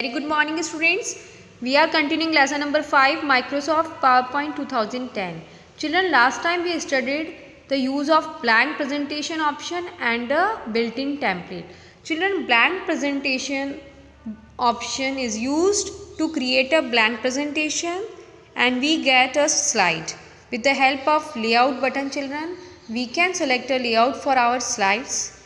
Very good morning students. We are continuing lesson number 5 Microsoft PowerPoint 2010. Children, last time we studied the use of blank presentation option and a built-in template. Children, blank presentation option is used to create a blank presentation and we get a slide. With the help of layout button, children, we can select a layout for our slides.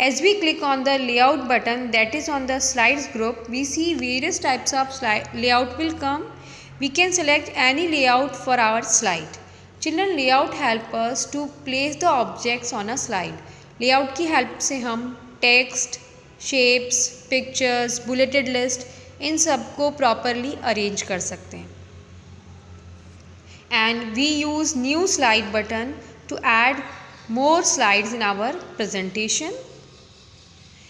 As we click on the layout button that is on the slides group, we see various types of layout will come. We can select any layout for our slide. Children, layout help us to place the objects on a slide. Layout की help से हम text, shapes, pictures, bulleted list इन सब को properly arrange कर सकते हैं. And we use new slide button to add more slides in our presentation.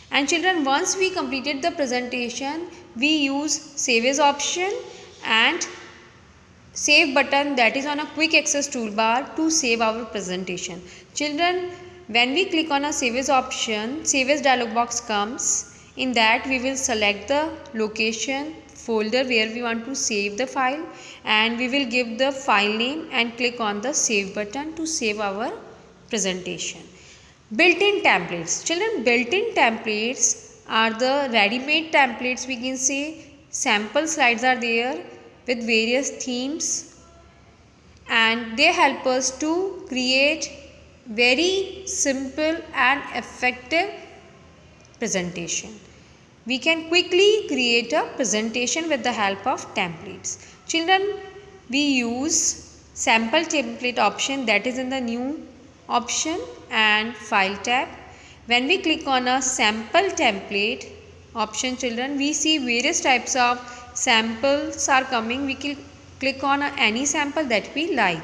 And children, once we completed the presentation, we use save as option and save button that is on a quick access toolbar to save our presentation. Children, when we click on a save as option, save as dialog box comes. In that we will select the location folder where we want to save the file and we will give the file name and click on the save button to save our presentation. Built-in templates. Children, built-in templates are the ready-made templates, we can say. Sample slides are there with various themes and they help us to create very simple and effective presentation. We can quickly create a presentation with the help of templates. Children, we use sample template option that is in the new option and file tab. When we click on a sample template option, children, we see various types of samples are coming. We can click on any sample that we like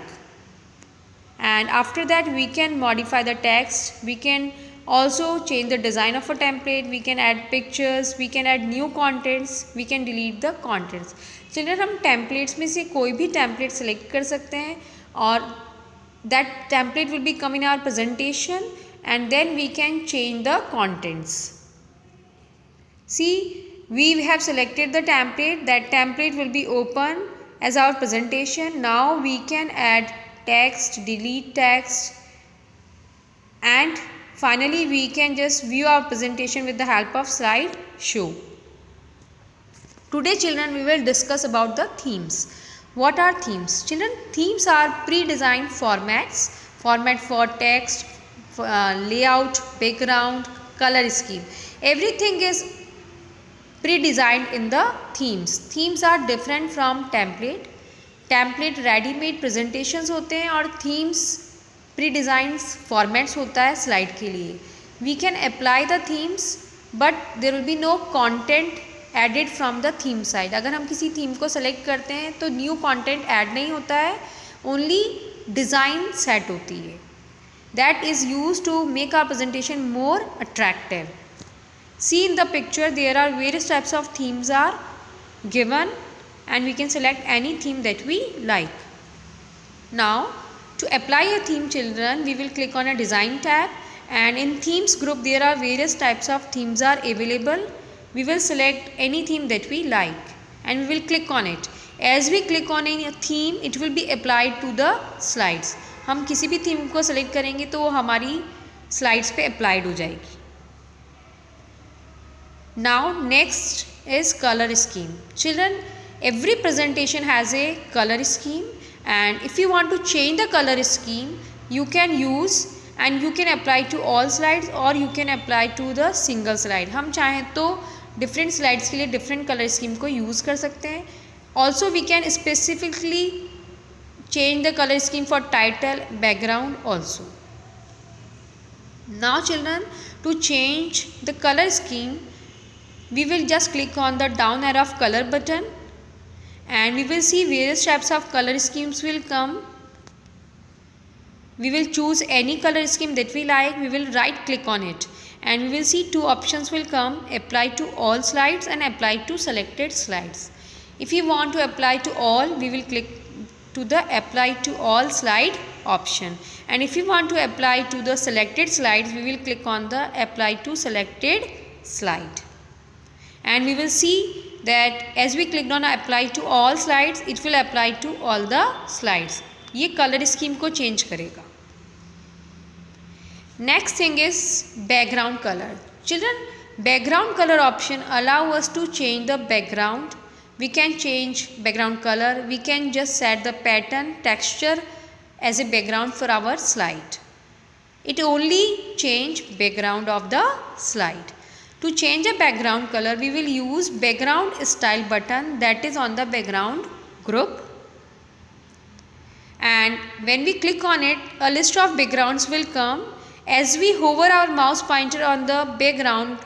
and after that we can modify the text. We can also change the design of a template. We can add pictures, we can add new contents, we can delete the contents. Children, हम templates में से कोई भी template select कर सकते हैं और that template will be come in our presentation and then we can change the contents. See, we have selected the template. That template will be open as our presentation. Now we can add text, delete text and finally we can just view our presentation with the help of slide show. Today children, we will discuss about the themes. What are themes? Children, themes are pre-designed formats. Format for text, layout, background, color scheme. Everything is pre-designed in the themes. Themes are different from template. Template ready-made presentations होते हैं और themes pre-designed formats होता है slide के लिए. We can apply the themes but there will be no content added from the theme side. अगर हम किसी थीम को सेलेक्ट करते हैं तो न्यू कंटेंट ऐड नहीं होता है, ओनली डिज़ाइन सेट होती है. That is use to make our presentation more attractive. See in the picture there are various types of themes are given and we can select any theme that we like. Now to apply a theme, children, we will click on a design tab and in themes group there are various types of themes are available. We will select any theme that we like and we will click on it. As we click on a theme, it will be applied to the slides. हम किसी भी theme को select करेंगे तो वो हमारी slides पे applied हो जाएगी. Now next is color scheme. Children, every presentation has a color scheme and if you want to change the color scheme, you can use and you can apply to all slides or you can apply to the single slide. हम चाहें तो different slides के लिए different colour scheme को use कर सकते हैं. Also we can specifically change the colour scheme for title, background also. Now children, to change the colour scheme we will just click on the down arrow of color button and we will see various types of color schemes will come. We will choose any color scheme that we like. We will right click on it and we will see two options will come: apply to all slides and apply to selected slides. If you want to apply to all, we will click to the apply to all slide option and if you want to apply to the selected slides, we will click on the apply to selected slide and we will see that as we clicked on apply to all slides, it will apply to all the slides. ये colour scheme को change करेगा. Next thing is background color. Children, background color option allow us to change the background. We can change background color. We can just set the pattern, texture as a background for our slide. It only change background of the slide. To change a background color, we will use background style button that is on the background group. And when we click on it, a list of backgrounds will come. As we hover our mouse pointer on the background,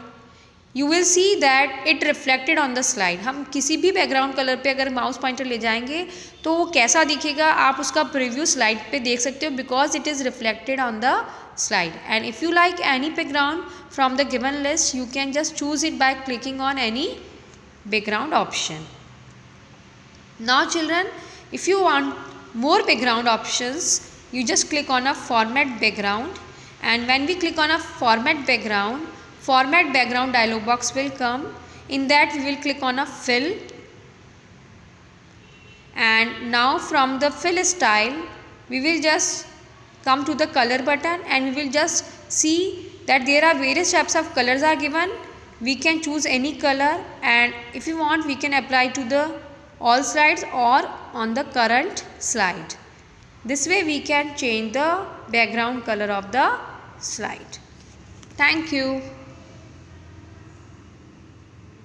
you will see that it reflected on the slide. हम किसी भी background color पे अगर mouse pointer ले जाएंगे तो वो कैसा दिखेगा आप उसका preview slide पे देख सकते हो because it is reflected on the slide. And if you like any background from the given list, you can just choose it by clicking on any background option. Now children, if you want more background options, you just click on a format background. And when we click on a format background dialog box will come. In that we will click on a fill. And now from the fill style, we will just come to the color button and we will just see that there are various types of colors are given. We can choose any color, and if you want we can apply to the all slides or on the current slide. This way we can change the background color of the slide. Thank you.